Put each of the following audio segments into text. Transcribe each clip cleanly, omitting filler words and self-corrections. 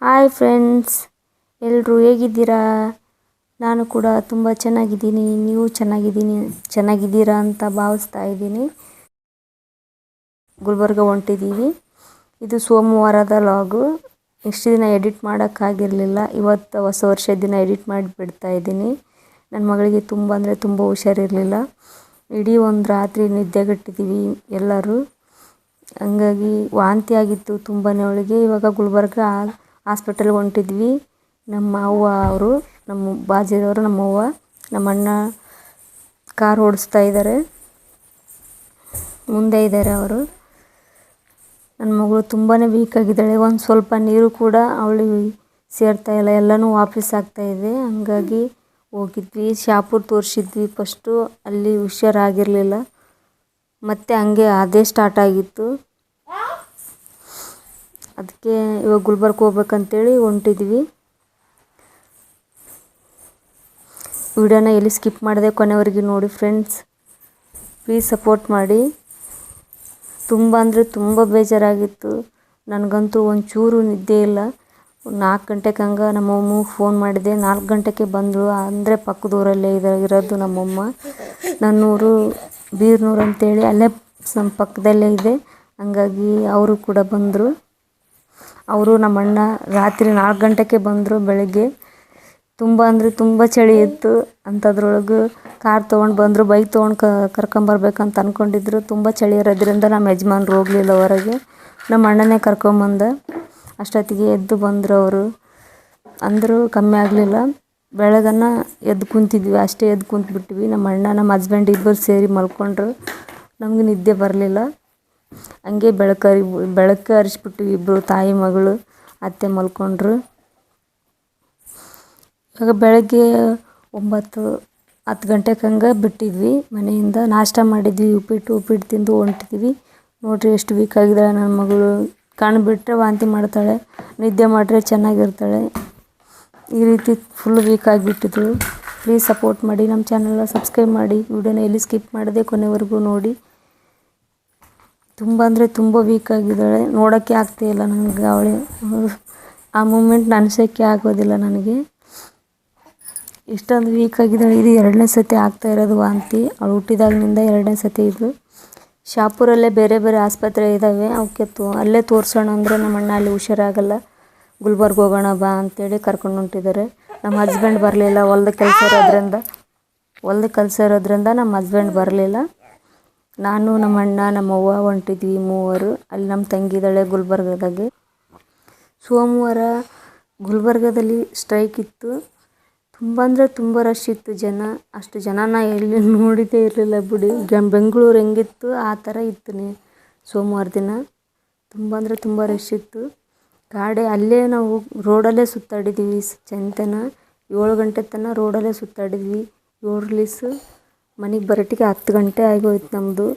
Hi friends, ಎಲ್ಲರೂ ಹೇಗಿದ್ದೀರಾ? ನಾನು ಕೂಡ ತುಂಬ ಚೆನ್ನಾಗಿದ್ದೀನಿ. ನೀವು ಚೆನ್ನಾಗಿದ್ದೀರಾ ಅಂತ ಭಾವಿಸ್ತಾ ಇದ್ದೀನಿ. ಗುಲ್ಬರ್ಗ ಹೊಂಟಿದ್ದೀವಿ. ಇದು ಸೋಮವಾರದ ಲಾಗು. ಇಷ್ಟು ದಿನ ಎಡಿಟ್ ಮಾಡೋಕ್ಕಾಗಿರಲಿಲ್ಲ. ಇವತ್ತು ಹೊಸ ವರ್ಷದ ದಿನ ಎಡಿಟ್ ಮಾಡಿ ಬಿಡ್ತಾ ಇದ್ದೀನಿ. ನನ್ನ ಮಗಳಿಗೆ ತುಂಬ ಅಂದರೆ ತುಂಬ ಹುಷಾರಿರಲಿಲ್ಲ. ಇಡೀ ಒಂದು ರಾತ್ರಿ ನಿದ್ದೆಗೆಟ್ಟಿದ್ದೀವಿ ಎಲ್ಲರೂ. ಹಂಗಾಗಿ ವಾಂತಿ ಆಗಿತ್ತು ತುಂಬಾ ಅವಳಿಗೆ. ಇವಾಗ ಗುಲ್ಬರ್ಗ ಹಾಸ್ಪಿಟಲ್ಗೆ ಹೊಂಟಿದ್ವಿ. ನಮ್ಮ ಅವ್ವ ಅವರು, ನಮ್ಮ ಬಾಜಿಯವರು, ನಮ್ಮ ಅವ್ವ, ನಮ್ಮ ಅಣ್ಣ ಕಾರ್ ಓಡಿಸ್ತಾ ಇದ್ದಾರೆ, ಮುಂದೆ ಇದ್ದಾರೆ ಅವರು. ನನ್ನ ಮಗಳು ತುಂಬಾ ವೀಕ್ ಆಗಿದ್ದಾಳೆ. ಒಂದು ಸ್ವಲ್ಪ ನೀರು ಕೂಡ ಅವಳಿಗೆ ಸೇರ್ತಾ ಇಲ್ಲ, ಎಲ್ಲನೂ ವಾಪಸ್ ಆಗ್ತಾ ಇದೆ. ಹಂಗಾಗಿ ಹೋಗಿದ್ವಿ, ಶಾಪುರ್ ತೋರಿಸಿದ್ವಿ ಫಸ್ಟು. ಅಲ್ಲಿ ಹುಷಾರಾಗಿರಲಿಲ್ಲ, ಮತ್ತು ಹಂಗೆ ಅದೇ ಸ್ಟಾರ್ಟ್ ಆಗಿತ್ತು. ಅದಕ್ಕೆ ಇವಾಗ ಗುಲ್ಬರ್ಗ ಹೋಗ್ಬೇಕಂತೇಳಿ ಹೊಂಟಿದ್ವಿ. ವಿಡಿಯೋನ ಎಲ್ಲಿ ಸ್ಕಿಪ್ ಮಾಡಿದೆ ಕೊನೆವರೆಗೆ ನೋಡಿ ಫ್ರೆಂಡ್ಸ್. ಪ್ಲೀಸ್ ಸಪೋರ್ಟ್ ಮಾಡಿ. ತುಂಬ ಅಂದರೆ ತುಂಬ ಬೇಜಾರಾಗಿತ್ತು. ನನಗಂತೂ ಒಂಚೂರು ನಿದ್ದೆ ಇಲ್ಲ. 4 ಗಂಟೆಗೆ ಹಂಗೆ ನಮ್ಮಮ್ಮಗೆ ಫೋನ್ ಮಾಡಿದೆ. 4 ಗಂಟೆಗೆ ಬಂದಳು. ಅಂದರೆ ಪಕ್ಕದೂರಲ್ಲೇ ಇರೋದು ನಮ್ಮಮ್ಮ. ನನ್ನೂರು ಬೀರ್ನೂರು ಅಂತೇಳಿ ಅಲ್ಲೇ ನಮ್ಮ ಪಕ್ಕದಲ್ಲೇ ಇದೆ. ಹಂಗಾಗಿ ಅವರು ಕೂಡ ಬಂದರು. ಅವರು ನಮ್ಮ ಅಣ್ಣ ರಾತ್ರಿ 4 ಗಂಟೆಗೆ ಬಂದರು. ಬೆಳಗ್ಗೆ ತುಂಬ ಅಂದರೆ ತುಂಬ ಚಳಿ ಇತ್ತು. ಅಂಥದ್ರೊಳಗೆ ಕಾರ್ ತೊಗೊಂಡು ಬಂದರು. ಬೈಕ್ ತೊಗೊಂಡು ಕರ್ಕೊಂಬರ್ಬೇಕಂತ ಅಂದ್ಕೊಂಡಿದ್ರು. ತುಂಬ ಚಳಿ ಇರೋದ್ರಿಂದ ನಮ್ಮ ಯಜಮಾನ್ರು ಹೋಗಲಿಲ್ಲ ಹೊರಗೆ. ನಮ್ಮ ಅಣ್ಣನೇ ಕರ್ಕೊಂಬಂದ. ಅಷ್ಟೊತ್ತಿಗೆ ಎದ್ದು ಬಂದರು ಅವರು. ಅಂದರೂ ಕಮ್ಮಿ ಆಗಲಿಲ್ಲ. ಬೆಳಗನ್ನ ಎದ್ದು ಕುಂತಿದ್ವಿ, ಅಷ್ಟೇ ಎದ್ದು ಕುಂತ್ಬಿಟ್ವಿ. ನಮ್ಮ ಅಣ್ಣ ನಮ್ಮ ಹಸ್ಬೆಂಡ್ ಇಬ್ಬರು ಸೇರಿ ಮಲ್ಕೊಂಡ್ರು. ನಮಗೆ ನಿದ್ದೆ ಬರಲಿಲ್ಲ. ಹಂಗೆ ಬೆಳಕು ಹರಿಸ್ಬಿಟ್ವಿ. ಇಬ್ಬರು ತಾಯಿ ಮಗಳು ಅತ್ತೆ ಮಲ್ಕೊಂಡ್ರು. ಇವಾಗ ಬೆಳಗ್ಗೆ 9-10 ಗಂಟೆಗೆ ಹಂಗೆ ಬಿಟ್ಟಿದ್ವಿ ಮನೆಯಿಂದ. ನಾಷ್ಟ ಮಾಡಿದ್ವಿ, ಉಪ್ಪಿಟ್ಟು ತಿಂದು ಹೊಂಟಿದ್ವಿ. ನೋಡಿರಿ ಎಷ್ಟು ವೀಕ್ ಆಗಿದ್ದಾಳೆ ನನ್ನ ಮಗಳು. ಕಣ್ಬಿಟ್ರೆ ವಾಂತಿ ಮಾಡ್ತಾಳೆ, ನಿದ್ದೆ ಮಾಡಿದ್ರೆ ಚೆನ್ನಾಗಿರ್ತಾಳೆ. ಈ ರೀತಿ ಫುಲ್ ವೀಕ್ ಆಗಿಬಿಟ್ಟಿದ್ರು. ಪ್ಲೀಸ್ ಸಪೋರ್ಟ್ ಮಾಡಿ, ನಮ್ಮ ಚಾನಲ್ನ ಸಬ್ಸ್ಕ್ರೈಬ್ ಮಾಡಿ. ವಿಡಿಯೋನ ಎಲ್ಲಿ ಸ್ಕಿಪ್ ಮಾಡಿದೆ ಕೊನೆವರೆಗೂ ನೋಡಿ. ತುಂಬ ಅಂದರೆ ತುಂಬ ವೀಕ್ ಆಗಿದ್ದಾಳೆ. ನೋಡೋಕ್ಕೆ ಆಗ್ತಾಯಿಲ್ಲ ನನಗೆ ಆ ಮೂಮೆಂಟ್ ನೆನೆಸೋಕ್ಕೆ ಆಗೋದಿಲ್ಲ ನನಗೆ. ಇಷ್ಟೊಂದು ವೀಕ್ ಆಗಿದ್ದಾಳೆ. ಇದು 2ನೇ ಸತಿ ಆಗ್ತಾ ಇರೋದು ವಾಂತಿ. ಅವಳು ಹುಟ್ಟಿದಾಗಿನಿಂದ 2ನೇ ಸತಿ ಇದು. ಶಾಪುರಲ್ಲೇ ಬೇರೆ ಬೇರೆ ಆಸ್ಪತ್ರೆ ಇದ್ದಾವೆ, ಅವಕ್ಕೆ ಅಲ್ಲೇ ತೋರಿಸೋಣ ಅಂದರೆ ನಮ್ಮ ಅಣ್ಣ ಅಲ್ಲಿ ಹುಷಾರಾಗಲ್ಲ, ಗುಲ್ಬರ್ಗ ಹೋಗೋಣ ಬಾ ಅಂತೇಳಿ ಕರ್ಕೊಂಡು ಹೊಂಟಿದ್ದಾರೆ. ನಮ್ಮ ಹಸ್ಬೆಂಡ್ ಬರಲಿಲ್ಲ. ಹೊಲ್ದ ಕೆಲಸ ಇರೋದ್ರಿಂದ ನಮ್ಮ ಹಸ್ಬೆಂಡ್ ಬರಲಿಲ್ಲ. ನಾನು, ನಮ್ಮ ಅಣ್ಣ, ನಮ್ಮ ಅವ್ವ ಹೊಂಟಿದ್ವಿ ಮೂವರು. ಅಲ್ಲಿ ನಮ್ಮ ತಂಗಿದ್ದಾಳೆ ಗುಲ್ಬರ್ಗದಾಗೆ. ಸೋಮವಾರ ಗುಲ್ಬರ್ಗದಲ್ಲಿ ಸ್ಟ್ರೈಕ್ ಇತ್ತು. ತುಂಬ ಅಂದರೆ ತುಂಬ ರಶ್ ಇತ್ತು ಜನ. ಅಷ್ಟು ಜನನ ಎಲ್ಲಿ ನೋಡಿದ್ದೇ ಇರಲಿಲ್ಲ ಬಿಡಿ. ಬೆಂಗಳೂರು ಹೆಂಗಿತ್ತು ಆ ಥರ ಇತ್ತು ಸೋಮವಾರ ದಿನ. ತುಂಬ ಅಂದರೆ ತುಂಬ ರಶ್ ಇತ್ತು. ಅಲ್ಲೇ ನಾವು ರೋಡಲ್ಲೇ ಸುತ್ತಾಡಿದ್ವಿ ಚಂತನ. 7 ಗಂಟೆ ತನಕ ರೋಡಲ್ಲೇ ಸುತ್ತಾಡಿದ್ವಿ. 7 ಮನೆಗೆ ಬರೋಟ್ಟಿಗೆ 10 ಗಂಟೆ ಆಗೋಯ್ತು ನಮ್ಮದು.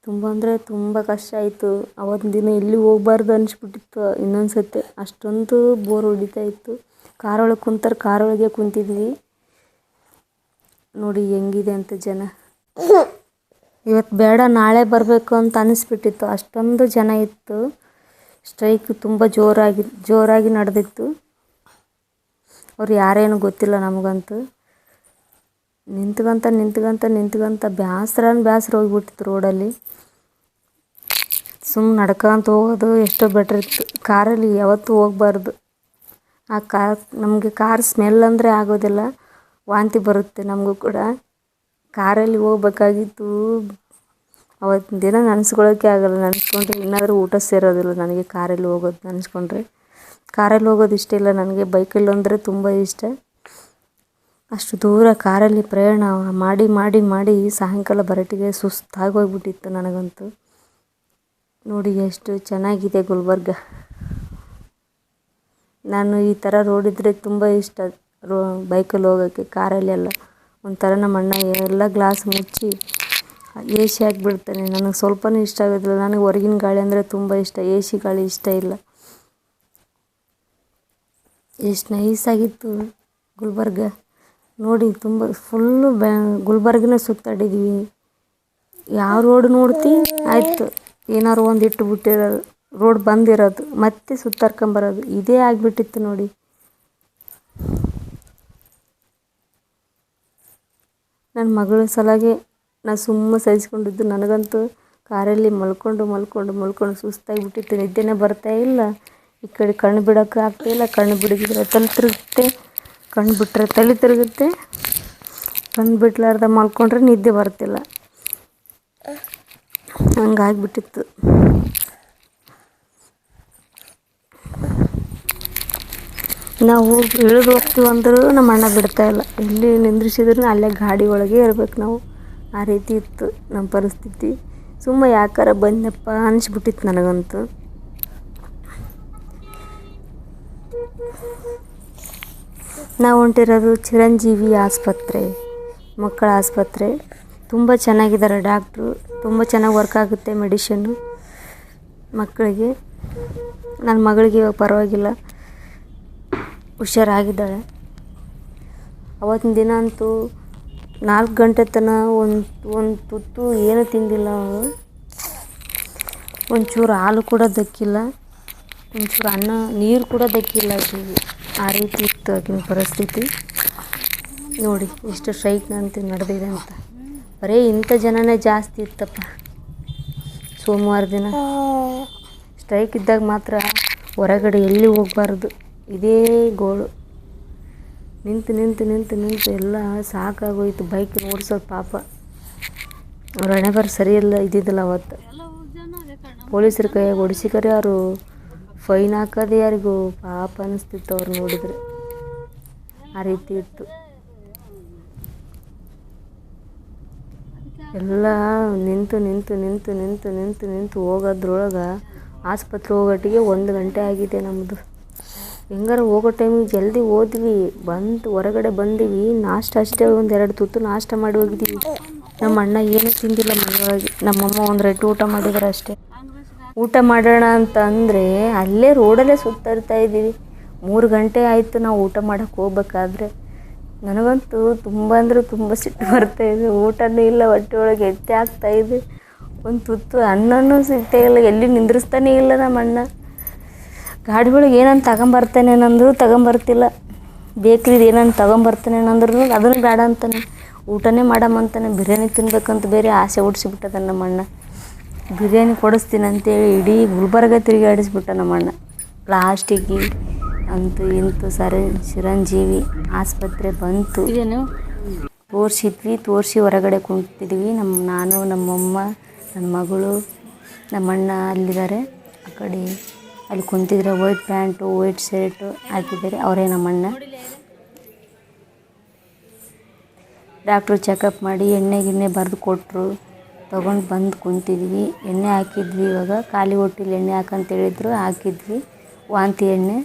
ತುಂಬ ಅಂದರೆ ತುಂಬ ಕಷ್ಟ ಆಯಿತು. ಅವತ್ತಿನ ದಿನ ಎಲ್ಲಿ ಹೋಗ್ಬಾರ್ದು ಅನಿಸ್ಬಿಟ್ಟಿತ್ತು ಇನ್ನೊಂದು ಸತಿ. ಅಷ್ಟೊಂದು ಬೋರ್ ಹೊಡಿತಾ ಇತ್ತು. ಕಾರೊಳಗೆ ಕಾರೊಳಗೆ ಕುಂತಿದ್ವಿ. ನೋಡಿ ಹೆಂಗಿದೆ ಅಂತ ಜನ. ಇವತ್ತು ಬೇಡ ನಾಳೆ ಬರಬೇಕು ಅಂತ ಅನಿಸ್ಬಿಟ್ಟಿತ್ತು, ಅಷ್ಟೊಂದು ಜನ ಇತ್ತು. ಸ್ಟ್ರೈಕ್ ತುಂಬ ಜೋರಾಗಿ ನಡೆದಿತ್ತು. ಅವ್ರು ಯಾರೇನು ಗೊತ್ತಿಲ್ಲ ನಮಗಂತೂ. ನಿಂತ್ಕೊಂತ ಬೇಸರ ಹೋಗ್ಬಿಟ್ಟಿತ್ತು ರೋಡಲ್ಲಿ. ಸುಮ್ಮನೆ ನಡ್ಕೊಂತ ಹೋಗೋದು ಎಷ್ಟೋ ಬೆಟ್ರ್ ಇತ್ತು. ಕಾರಲ್ಲಿ ಯಾವತ್ತೂ ಹೋಗಬಾರ್ದು. ನಮಗೆ ಕಾರ್ ಸ್ಮೆಲ್ ಅಂದರೆ ಆಗೋದಿಲ್ಲ, ವಾಂತಿ ಬರುತ್ತೆ ನಮಗೂ ಕೂಡ. ಕಾರಲ್ಲಿ ಹೋಗ್ಬೇಕಾಗಿತ್ತು. ಅವತ್ತಿನ ದಿನ ನೆನೆಸ್ಕೊಳ್ಳೋಕ್ಕೆ ಆಗಲ್ಲ. ನೆನೆಸ್ಕೊಂಡ್ರೆ ಇನ್ನಾದರೂ ಊಟ ಸೇರೋದಿಲ್ಲ ನನಗೆ ಕಾರಲ್ಲಿ ಹೋಗೋದು ನೆನೆಸ್ಕೊಂಡ್ರೆ. ಕಾರಲ್ಲಿ ಹೋಗೋದು ಇಷ್ಟ ಇಲ್ಲ ನನಗೆ. ಬೈಕಲ್ಲಿ ಅಂದರೆ ತುಂಬ ಇಷ್ಟ. ಅಷ್ಟು ದೂರ ಕಾರಲ್ಲಿ ಪ್ರಯಾಣ ಮಾಡಿ ಸಾಯಂಕಾಲ ಬರೋಟ್ಟಿಗೆ ಸುಸ್ತಾಗೋಗ್ಬಿಟ್ಟಿತ್ತು ನನಗಂತೂ. ನೋಡಿ ಎಷ್ಟು ಚೆನ್ನಾಗಿದೆ ಗುಲ್ಬರ್ಗ. ನಾನು ಈ ಥರ ರೋಡಿದ್ರೆ ತುಂಬ ಇಷ್ಟ ಬೈಕಲ್ಲಿ ಹೋಗೋಕ್ಕೆ. ಕಾರಲ್ಲಿ ಎಲ್ಲ ಒಂಥರ ನಮ್ಮ ಅಣ್ಣ ಎಲ್ಲ ಗ್ಲಾಸ್ ಮುಚ್ಚಿ ಎ ಸಿ ಹಾಕಿಬಿಡ್ತಾನೆ. ನನಗೆ ಸ್ವಲ್ಪನೂ ಇಷ್ಟ ಆಗೋದಿಲ್ಲ. ನನಗೆ ಹೊರಗಿನ ಗಾಳಿ ಅಂದರೆ ತುಂಬ ಇಷ್ಟ, ಎ ಸಿ ಗಾಳಿ ಇಷ್ಟ ಇಲ್ಲ. ಎಷ್ಟು ನೈಸಾಗಿತ್ತು ಗುಲ್ಬರ್ಗ ನೋಡಿ. ತುಂಬ ಫುಲ್ಲು ಗುಲ್ಬರ್ಗನೇ ಸುತ್ತಾಡಿದ್ವಿ. ಯಾವ ರೋಡ್ ನೋಡ್ತಿ ಆಯಿತು ಏನಾರು ಒಂದು ಇಟ್ಟು ಬಿಟ್ಟಿರೋದು. ರೋಡ್ ಬಂದಿರೋದು ಮತ್ತೆ ಸುತ್ತಾರ್ಕೊಂಬರೋದು ಇದೇ ಆಗಿಬಿಟ್ಟಿತ್ತು ನೋಡಿ. ನನ್ನ ಮಗಳ ಸಲಾಗೆ ನಾನು ಸುಮ್ಮನೆ ಸಹಿಸ್ಕೊಂಡಿದ್ದು. ನನಗಂತೂ ಕಾರಲ್ಲಿ ಮಲ್ಕೊಂಡು ಸುಸ್ತಾಗಿಬಿಟ್ಟಿತ್ತು. ನಿದ್ದೆನೇ ಬರ್ತಾ ಇಲ್ಲ. ಈ ಕಡೆ ಕಣ್ಣು ಬಿಡೋಕೆ ಆಗ್ತಾಯಿಲ್ಲ. ಕಣ್ಣು ಬಿಡಗಿದ್ರೆ ತಲೆ ತಿರುಗುತ್ತೆ, ಕಣ್ಣು ಬಿಟ್ಟರೆ ತಲೆ ತಿರುಗುತ್ತೆ. ಕಣ್ಣು ಬಿಡ್ಲಾರ್ದ ಮಲ್ಕೊಂಡ್ರೆ ನಿದ್ದೆ ಬರ್ತಿಲ್ಲ. ಹಂಗಾಗಿಬಿಟ್ಟಿತ್ತು. ನಾವು ಇಳಿದು ಹೋಗ್ತೀವಿ ಅಂದರೂ ನಮ್ಮ ಅಣ್ಣ ಬಿಡ್ತಾಯಿಲ್ಲ. ಎಲ್ಲಿ ನಿಂದ್ರಿಸಿದ್ರು ಅಲ್ಲೇ ಗಾಡಿ ಒಳಗೆ ಇರ್ಬೇಕು ನಾವು. ಆ ರೀತಿ ಇತ್ತು ನಮ್ಮ ಪರಿಸ್ಥಿತಿ. ಸುಮ್ಮ ಯಾಕಾರ ಬಂದಪ್ಪ ಅನಿಸ್ಬಿಟ್ಟಿತ್ತು ನನಗಂತೂ. ನಾವು ಹೊಂಟಿರೋದು ಚಿರಂಜೀವಿ ಆಸ್ಪತ್ರೆ, ಮಕ್ಕಳ ಆಸ್ಪತ್ರೆ. ತುಂಬ ಚೆನ್ನಾಗಿದ್ದಾರೆ ಡಾಕ್ಟ್ರು. ತುಂಬ ಚೆನ್ನಾಗಿ ವರ್ಕ್ ಆಗುತ್ತೆ ಮೆಡಿಷನ್ನು ಮಕ್ಕಳಿಗೆ. ನನ್ನ ಮಗಳಿಗೆ ಇವಾಗ ಪರವಾಗಿಲ್ಲ, ಹುಷಾರಾಗಿದ್ದಾಳೆ. ಅವತ್ತಿನ ದಿನ ಅಂತೂ 4 ಗಂಟೆ ತನಕ ಒಂದು ತುತ್ತು ಏನೂ ತಿಂದಿಲ್ಲ ಅವಳು. ಒಂಚೂರು ಹಾಲು ಕೂಡ ದಕ್ಕಿಲ್ಲ, ಒಂಚೂರು ಅನ್ನ ನೀರು ಕೂಡ ದಕ್ಕಿಲ್ಲ ಆಕೆಗೆ. ಆ ರೀತಿ ಇತ್ತು ಆಕಿನ ಪರಿಸ್ಥಿತಿ. ನೋಡಿ ಎಷ್ಟು ಸ್ಟ್ರೈಕ್ ಅಂತ ನಡೆದಿದೆ ಅಂತ. ಬರೀ ಇಂಥ ಜನನೇ ಜಾಸ್ತಿ ಇತ್ತಪ್ಪ ಸೋಮವಾರ ದಿನ. ಸ್ಟ್ರೈಕ್ ಇದ್ದಾಗ ಮಾತ್ರ ಹೊರಗಡೆ ಎಲ್ಲಿ ಹೋಗಬಾರ್ದು, ಇದೇ ಗೋಳು. ನಿಂತು ಎಲ್ಲ ಸಾಕಾಗೋಯ್ತು. ಬೈಕ್ ಓಡಿಸೋದು ಪಾಪ. ಅವ್ರ ಹಣೆ ಬರ ಸರಿಯಿಲ್ಲ ಇದ್ದಿದ್ದಿಲ್ಲ ಅವತ್ತು. ಪೊಲೀಸರ ಕೈಯಾಗ ಓಡಿಸಿಕರೆ ಅವರು ಫೈನ್ ಹಾಕೋದು ಯಾರಿಗೂ ಪಾಪ ಅನ್ನಿಸ್ತಿತ್ತು ಅವ್ರು ನೋಡಿದರೆ. ಆ ರೀತಿ ಇತ್ತು ಎಲ್ಲ. ನಿಂತು ಹೋಗೋದ್ರೊಳಗೆ ಆಸ್ಪತ್ರೆ ಹೋಗೋಟ್ಟಿಗೆ 1 ಗಂಟೆ ಆಗಿದೆ ನಮ್ಮದು. ಹೆಂಗಾರ ಹೋಗೋ ಟೈಮಿಗೆ ಜಲ್ದಿ ಹೋದ್ವಿ. ಹೊರಗಡೆ ಬಂದೀವಿ. ನಾಷ್ಟ ಅಷ್ಟೇ 1-2 ತುತ್ತು ನಾಷ್ಟ ಮಾಡಿ ಹೋಗಿದ್ದೀವಿ. ನಮ್ಮ ಅಣ್ಣ ಏನೂ ತಿಂದಿಲ್ಲ ಮನೆಯೊಳಗೆ. ನಮ್ಮಮ್ಮ 1 ರೊಟ್ಟಿ ಊಟ ಮಾಡಿದ್ದಾರೆ ಅಷ್ಟೇ. ಊಟ ಮಾಡೋಣ ಅಂತ ಅಂದರೆ ಅಲ್ಲೇ ರೋಡಲ್ಲೇ ಸುತ್ತಾಡ್ತಾ ಇದ್ದೀವಿ. 3 ಗಂಟೆ ಆಯಿತು ನಾವು ಊಟ ಮಾಡೋಕ್ಕೆ ಹೋಗ್ಬೇಕಾದ್ರೆ. ನನಗಂತೂ ತುಂಬ ಸಿಟ್ಟು ಬರ್ತಾಯಿದೆ. ಊಟನೂ ಇಲ್ಲ, ಹೊಟ್ಟೆ ಒಳಗೆ ಎಟ್ಟೆ ಆಗ್ತಾಯಿದೆ. ಒಂದು ತುತ್ತು ಅನ್ನನೂ ಸಿಗ್ತಾ ಇಲ್ಲ. ಎಲ್ಲಿ ನಿಂದ್ರಿಸ್ತಾನೇ ಇಲ್ಲ ನಮ್ಮ ಅಣ್ಣ. ಗಾಡಿ ಒಳಗೆ ಏನಂತ ತಗೊಂಬರ್ತಾನೇನಂದ್ರು ತಗೊಂಬರ್ತಿಲ್ಲ. ಬೇಕ್ರಿದು ಏನಂತ ತಗೊಂಬರ್ತಾನೇನಂದ್ರೂ ಅದನ್ನು ಬೇಡ ಅಂತಾನೆ. ಊಟನೇ ಮಾಡಮ್ಮಂತಾನೆ. ಬಿರಿಯಾನಿ ತಿನ್ಬೇಕಂತ ಬೇರೆ ಆಸೆ ಹುಡ್ಸಿಬಿಟ್ಟದ ನಮ್ಮ ಅಣ್ಣ. ಬಿರಿಯಾನಿ ಕೊಡಿಸ್ತೀನಿ ಅಂತೇಳಿ ಇಡೀ ಗುಲ್ಬರ್ಗ ತಿರುಗಾಡಿಸ್ಬಿಟ್ಟ ನಮ್ಮ ಅಣ್ಣ. ಲಾಸ್ಟಿಗೆ ಅಂತೂ ಇಂತೂ ಚಿರಂಜೀವಿ ಆಸ್ಪತ್ರೆ ಬಂತು. ತೋರಿಸಿ ಹೊರಗಡೆ ಕುಂತಿದ್ವಿ. ನಾನು, ನಮ್ಮಮ್ಮ, ನನ್ನ ಮಗಳು, ನಮ್ಮಣ್ಣ ಅಲ್ಲಿದ್ದಾರೆ. ಆ ಕಡೆ ಅಲ್ಲಿ ಕುಂತಿದ್ರೆ ವೈಟ್ ಪ್ಯಾಂಟು ವೈಟ್ ಶರ್ಟು ಹಾಕಿದ್ದಾರೆ. ಅವರೇ ನಮ್ಮಣ್ಣ. ಡಾಕ್ಟ್ರು ಚೆಕಪ್ ಮಾಡಿ ಎಣ್ಣೆ ಬರೆದು ಕೊಟ್ಟರು. ತೊಗೊಂಡು ಬಂದು ಕುಂತಿದ್ವಿ. ಎಣ್ಣೆ ಹಾಕಿದ್ವಿ. ಇವಾಗ ಖಾಲಿ ಹೊಟ್ಟೆಲಿ ಎಣ್ಣೆ ಹಾಕಂತ ಹೇಳಿದ್ರು, ಹಾಕಿದ್ವಿ. ವಾಂತಿ ಎಣ್ಣೆ.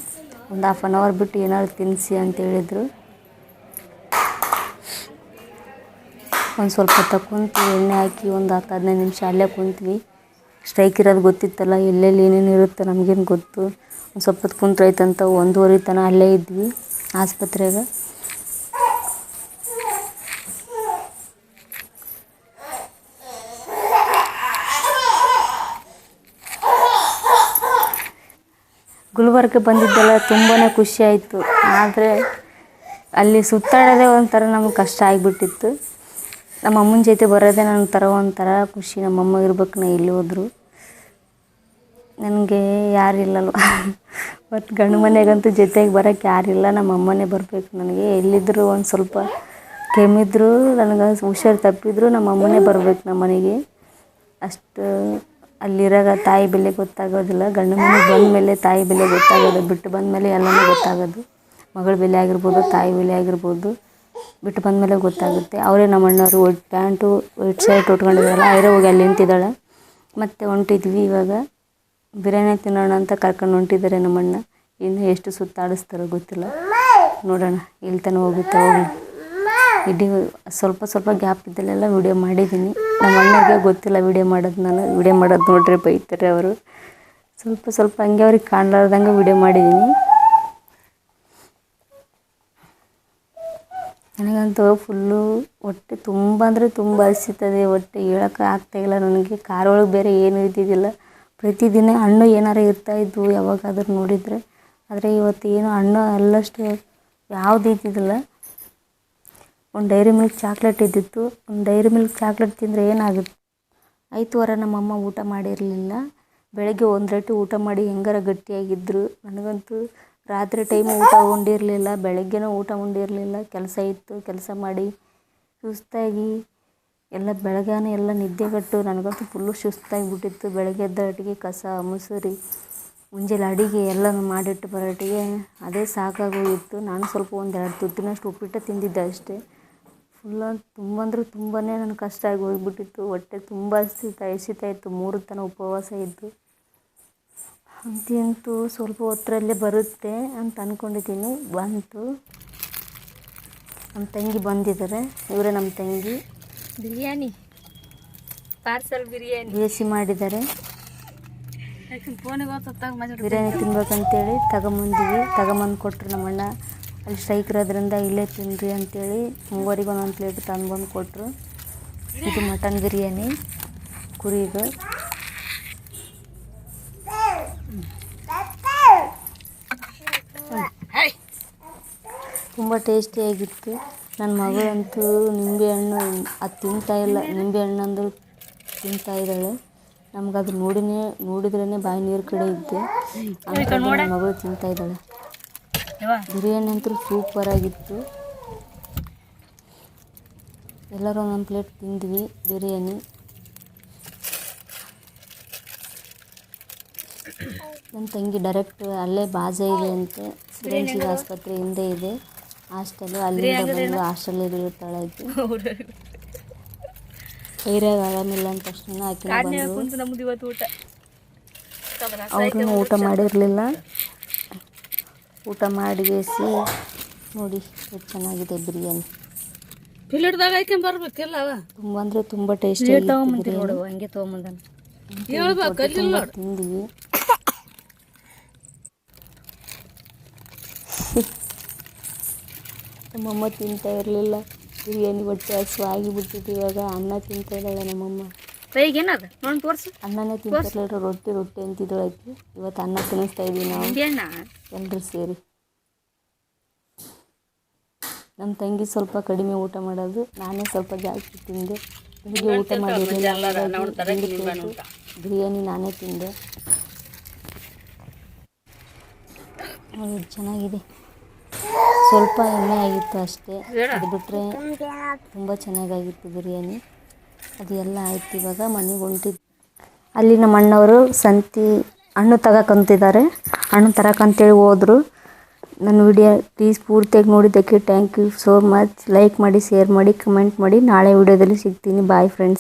ಒಂದು 1/2 ಅವರ್ ಬಿಟ್ಟು ಏನಾದ್ರು ತಿನ್ನಿಸಿ ಅಂತ ಹೇಳಿದರು. ಒಂದು ಸ್ವಲ್ಪ ಕುಂತು ಎಣ್ಣೆ ಹಾಕಿ ಒಂದು 10-15 ನಿಮಿಷ ಅಲ್ಲೇ ಕುಂತ್ವಿ. ಸ್ಟ್ರೈಕ್ ಇರೋದು ಗೊತ್ತಿತ್ತಲ್ಲ, ಎಲ್ಲೆಲ್ಲಿ ಏನೇನು ಇರುತ್ತೆ ನಮಗೇನು ಗೊತ್ತು. ಒಂದು ಸ್ವಲ್ಪ ಹೊತ್ತು ಕುಂತ್ರಾಯ್ತಂತ 1:30 ತನಕ ಅಲ್ಲೇ ಇದ್ವಿ ಆಸ್ಪತ್ರೆಗೆ. ಗುಲ್ಬರ್ಗ ಬಂದಿದ್ದೆಲ್ಲ ತುಂಬಾ ಖುಷಿ ಆಯಿತು. ಆದರೆ ಅಲ್ಲಿ ಸುತ್ತಾಡೋದೇ ಒಂಥರ ನಮಗೆ ಕಷ್ಟ ಆಗಿಬಿಟ್ಟಿತ್ತು. ನಮ್ಮ ಅಮ್ಮನ ಜೊತೆ ಬರೋದೇ ನನಗೆ ಒಂಥರ ಖುಷಿ. ನಮ್ಮಮ್ಮ ಇರ್ಬೇಕು, ನಾ ಎಲ್ಲಿ ಹೋದ್ರು ನನಗೆ ಯಾರಿಲ್ಲಲ್ವ. ಮತ್ತು ಗಂಡು ಮನೆಗಂತೂ ಜೊತೆಗೆ ಬರೋಕ್ಕೆ ಯಾರಿಲ್ಲ. ನಮ್ಮ ಅಮ್ಮನೇ ಬರಬೇಕು ನನಗೆ. ಎಲ್ಲಿದ್ದರೂ ಒಂದು ಸ್ವಲ್ಪ ಕೆಮ್ಮಿದ್ರು, ನನಗೆ ಹುಷಾರು ತಪ್ಪಿದ್ರು ನಮ್ಮ ಅಮ್ಮನೇ ಬರಬೇಕು ನಮ್ಮ ಮನೆಗೆ. ಅಷ್ಟು ಅಲ್ಲಿರಾಗ ತಾಯಿ ಬೆಲೆ ಗೊತ್ತಾಗೋದಿಲ್ಲ. ಗಂಡು ಮನೆಗೆ ಬಂದ ಮೇಲೆ ತಾಯಿ ಬೆಲೆ ಗೊತ್ತಾಗೋದು. ಬಿಟ್ಟು ಬಂದ ಮೇಲೆ ಎಲ್ಲನೂ ಗೊತ್ತಾಗೋದು. ಮಗಳ ಬೆಲೆ ಆಗಿರ್ಬೋದು, ತಾಯಿ ಬೆಲೆ ಆಗಿರ್ಬೋದು, ಬಿಟ್ಟು ಬಂದ ಮೇಲೆ ಗೊತ್ತಾಗುತ್ತೆ. ಅವರೇ ನಮ್ಮ ಅಣ್ಣವರು ವೈಟ್ ಪ್ಯಾಂಟು ವೈಟ್ ಶರ್ಟ್ ಉಟ್ಕೊಂಡಿದ್ದಾರಲ್ಲ, ಅವರೇ ಹೋಗಿ ಅಲ್ಲಿ ನಿಂತಿದ್ದಾಳೆ. ಮತ್ತೆ ಹೊಂಟಿದ್ವಿ. ಇವಾಗ ಬಿರಿಯಾನಿ ತಿನ್ನೋಣ ಅಂತ ಕರ್ಕೊಂಡು ಹೊಂಟಿದ್ದಾರೆ ನಮ್ಮಣ್ಣ. ಇನ್ನು ಎಷ್ಟು ಸುತ್ತಾಡಿಸ್ತಾರೋ ಗೊತ್ತಿಲ್ಲ. ನೋಡೋಣ ಎಲ್ಲಿ ತನಕ ಹೋಗುತ್ತೆ ಹೋಗಲಿ. ಇಡೀ ಸ್ವಲ್ಪ ಗ್ಯಾಪ್ ಇದ್ದಲ್ಲೆಲ್ಲ ವೀಡಿಯೋ ಮಾಡಿದ್ದೀನಿ. ನಮ್ಮ ಅಣ್ಣಗೆ ಗೊತ್ತಿಲ್ಲ ವೀಡಿಯೋ ಮಾಡೋದು. ನಾನು ವೀಡಿಯೋ ಮಾಡೋದು ನೋಡ್ರಿ ಬೈತಾರೆ ಅವರು. ಸ್ವಲ್ಪ ಹಂಗೆ ಅವ್ರಿಗೆ ಕಾಣಲಾರ್ದಂಗೆ ವೀಡಿಯೋ ಮಾಡಿದ್ದೀನಿ. ನನಗಂತೂ ಫುಲ್ಲು ಹೊಟ್ಟೆ ತುಂಬ ಅಂದರೆ ತುಂಬ ಹಸಿತದೆ. ಹೊಟ್ಟೆ ಹೇಳೋಕೆ ಆಗ್ತಾಯಿಲ್ಲ ನನಗೆ. ಕಾರೊಳಗೆ ಬೇರೆ ಏನೂ ಇದ್ದಿದ್ದಿಲ್ಲ. ಪ್ರತಿದಿನ ಹಣ್ಣು ಏನಾರು ಇರ್ತಾಯಿದ್ವು ಯಾವಾಗಾದ್ರೂ ನೋಡಿದರೆ. ಆದರೆ ಇವತ್ತು ಏನು ಹಣ್ಣು ಅಲ್ಲಷ್ಟು ಯಾವುದು ಇದ್ದಿದ್ದಿಲ್ಲ. ಒಂದು ಡೈರಿ ಮಿಲ್ಕ್ ಚಾಕ್ಲೇಟ್ ಇದ್ದಿತ್ತು. ಒಂದು ಡೈರಿ ಮಿಲ್ಕ್ ಚಾಕ್ಲೇಟ್ ತಿಂದರೆ ಏನಾಗುತ್ತೆ. ಆಯ್ತು ವರ ನಮ್ಮಮ್ಮ ಊಟ ಮಾಡಿರಲಿಲ್ಲ. ಬೆಳಗ್ಗೆ ಒಂದು ರೊಟ್ಟಿ ಊಟ ಮಾಡಿ ಹೆಂಗಾರ ಗಟ್ಟಿಯಾಗಿದ್ದರು. ನನಗಂತೂ ರಾತ್ರಿ ಟೈಮು ಊಟ ಉಂಡಿರಲಿಲ್ಲ, ಬೆಳಗ್ಗೆನೂ ಊಟ ಉಂಡಿರಲಿಲ್ಲ. ಕೆಲಸ ಇತ್ತು, ಕೆಲಸ ಮಾಡಿ ಸುಸ್ತಾಗಿ ಎಲ್ಲ ಬೆಳಗಾನೆ ಎಲ್ಲ ನಿದ್ದೆಗಟ್ಟು ನನಗಂತೂ ಫುಲ್ಲು ಸುಸ್ತಾಗಿಬಿಟ್ಟಿತ್ತು. ಬೆಳಗ್ಗೆ ಎದ್ದ ಅಟ್ಟಿಗೆ ಕಸ ಮುಸುರಿ ಮುಂಜಾನೆ ಅಡುಗೆ ಎಲ್ಲನೂ ಮಾಡಿಟ್ಟು ಬರೋಟ್ಟಿಗೆ ಅದೇ ಸಾಕಾಗೋಗಿತ್ತು. ನಾನು ಸ್ವಲ್ಪ ಒಂದು 2 ತುತ್ತಿನಷ್ಟು ಉಪ್ಪಿಟ್ಟು ತಿಂದಿದ್ದೆ ಅಷ್ಟೇ. ತುಂಬ ಅಂದರೆ ತುಂಬಾ ನನಗೆ ಕಷ್ಟ ಆಗಿ ಹೋಗಿಬಿಟ್ಟಿತ್ತು. ಹೊಟ್ಟೆ ತುಂಬ ಹಸಿತಾಯಿತ್ತು. 3 ತನಕ ಉಪವಾಸ ಇದ್ದು ಅಂತೂ ಸ್ವಲ್ಪ ಹೊತ್ತರಲ್ಲೇ ಬರುತ್ತೆ ಅಂತ ಅಂದ್ಕೊಂಡಿದ್ದೀನಿ. ಬಂತು. ನಮ್ಮ ತಂಗಿ ಬಂದಿದ್ದಾರೆ. ಇವರೇ ನಮ್ಮ ತಂಗಿ. ಬಿರಿಯಾನಿ ಪಾರ್ಸಲ್ ಬಿರಿಯಾನಿ ಬೇಸಿ ಮಾಡಿದ್ದಾರೆ. ಬಿರಿಯಾನಿ ತಿನ್ಬೇಕಂತೇಳಿ ತಗೊಂಬಂದು ಕೊಟ್ಟರು ನಮ್ಮಣ್ಣ. ಅಲ್ಲಿ ಸ್ಟ್ರೈಕ್ ಇರೋದ್ರಿಂದ ಇಲ್ಲೇ ತಿನ್ನಿರಿ ಅಂತೇಳಿ 3ವರೆಗೆ ಒಂದೊಂದು ಪ್ಲೇಟ್ ತಂದು ಕೊಟ್ಟರು. ಇದು ಮಟನ್ ಬಿರಿಯಾನಿ ಕುರಿದು. ತುಂಬ ಟೇಸ್ಟಿಯಾಗಿತ್ತು. ನನ್ನ ಮಗಳಂತೂ ನಿಂಬೆಹಣ್ಣು ಅದು ತಿಂತಾಯಿಲ್ಲ. ನಿಂಬೆಹಣ್ಣು ಅಂದರೂ ತಿಂತಾಯಿದ್ದಾಳೆ. ನಮ್ಗೆ ಅದು ನೋಡಿದ್ರೇ ಬಾಯಿ ನೀರು ಕಡೆ ಇದ್ದೆ. ನನ್ನ ಮಗಳು ತಿಂತಾಯಿದ್ದಾಳೆ. ಬಿರಿಯಾನಿ ಅಂತೂ ಸೂಪರಾಗಿತ್ತು. ಎಲ್ಲರೂ ಒಂದೊಂದು ಪ್ಲೇಟ್ ತಿಂದ್ವಿ ಬಿರಿಯಾನಿ. ನನ್ನ ತಂಗಿ ಡೈರೆಕ್ಟ್ ಅಲ್ಲೇ ಬಾಜಾ ಇದೆ ಅಂತೆ, ಸಿರಂಜಿ ಆಸ್ಪತ್ರೆ ಹಿಂದೆ ಇದೆ ಹಾಸ್ಟೆಲು. ಅಲ್ಲಿಂದ ಬಂದು ಹಾಸ್ಟೆಲಲ್ಲಿ ಇರ್ತಾಳೆ ಆಕೆ. ಕೈರಾಗ ಆರಾಮಿಲ್ಲ ಅಂತ ತಕ್ಷಣ ಆಕೆ ಅವ್ರೂ ಊಟ ಮಾಡಿರಲಿಲ್ಲ. ಊಟ ಮಾಡಿಸಿ ನೋಡಿ ಎಷ್ಟು ಚೆನ್ನಾಗಿದೆ ಬಿರಿಯಾನಿ. ತುಂಬ ಅಂದರೆ ತುಂಬ ಟೇಸ್ಟಿ ಹಂಗೆ ತೊಗೊಂಬಂದ ತಿಂದ್ವಿ. ನಮ್ಮಮ್ಮ ತಿಂತಾ ಇರಲಿಲ್ಲ ಬಿರಿಯಾನಿ. ಹೊಟ್ಟೆ ಹಸು ಆಗಿಬಿಟ್ಟಿತ್ತು. ಇವಾಗ ಅನ್ನ ತಿಂತಾ ಇದ್ದಾಳೆ ನಮ್ಮಮ್ಮ. ಏನದ ನೋಡಿ ತೋರಿಸು. ಅನ್ನನೇ ತಿಂತಿರ್ಲಿಲ್ಲ, ರೊಟ್ಟಿ ಅಂತಿದ್ದಳು ಆಕೆ. ಇವತ್ತು ಅನ್ನ ತಿನ್ನಿಸ್ತಾ ಇದ್ದೀವಿ ನಾವು ಎಲ್ಲರೂ ಸೇರಿ. ನಮ್ಮ ತಂಗಿ ಸ್ವಲ್ಪ ಕಡಿಮೆ ಊಟ ಮಾಡೋದು, ನಾನೇ ಸ್ವಲ್ಪ ಜಾಸ್ತಿ ತಿಂದೆ. ಬೆಳಿಗ್ಗೆ ಊಟ ಮಾಡಿರಲಿಲ್ಲ, ಬಿರಿಯಾನಿ ನಾನೇ ತಿಂದೆ. ಚೆನ್ನಾಗಿದೆ. ಸ್ವಲ್ಪ ಎಣ್ಣೆ ಆಗಿತ್ತು ಅಷ್ಟೇ, ಅದು ಬಿಟ್ಟರೆ ತುಂಬ ಚೆನ್ನಾಗಾಗಿತ್ತು ಬಿರಿಯಾನಿ. ಅದು ಎಲ್ಲ ಆಯ್ತು. ಇವಾಗ ಮನೆಗೆ ಹೊಂಟಿದ್ದು. ಅಲ್ಲಿ ನಮ್ಮ ಅಣ್ಣವರು ಹಣ್ಣು ತಗೋಕಂತಿದ್ದಾರೆ. ಹಣ್ಣು ತರಕಂತೇಳಿ ಹೋದರು. ನನ್ನ ವಿಡಿಯೋ ಪ್ಲೀಸ್ ಪೂರ್ತಿಯಾಗಿ ನೋಡಿದ್ದಕ್ಕೆ thank you so much. Like ಮಾಡಿ, ಶೇರ್ ಮಾಡಿ, ಕಮೆಂಟ್ ಮಾಡಿ. ನಾಳೆ ವಿಡಿಯೋದಲ್ಲಿ ಸಿಗ್ತೀನಿ. Bye friends.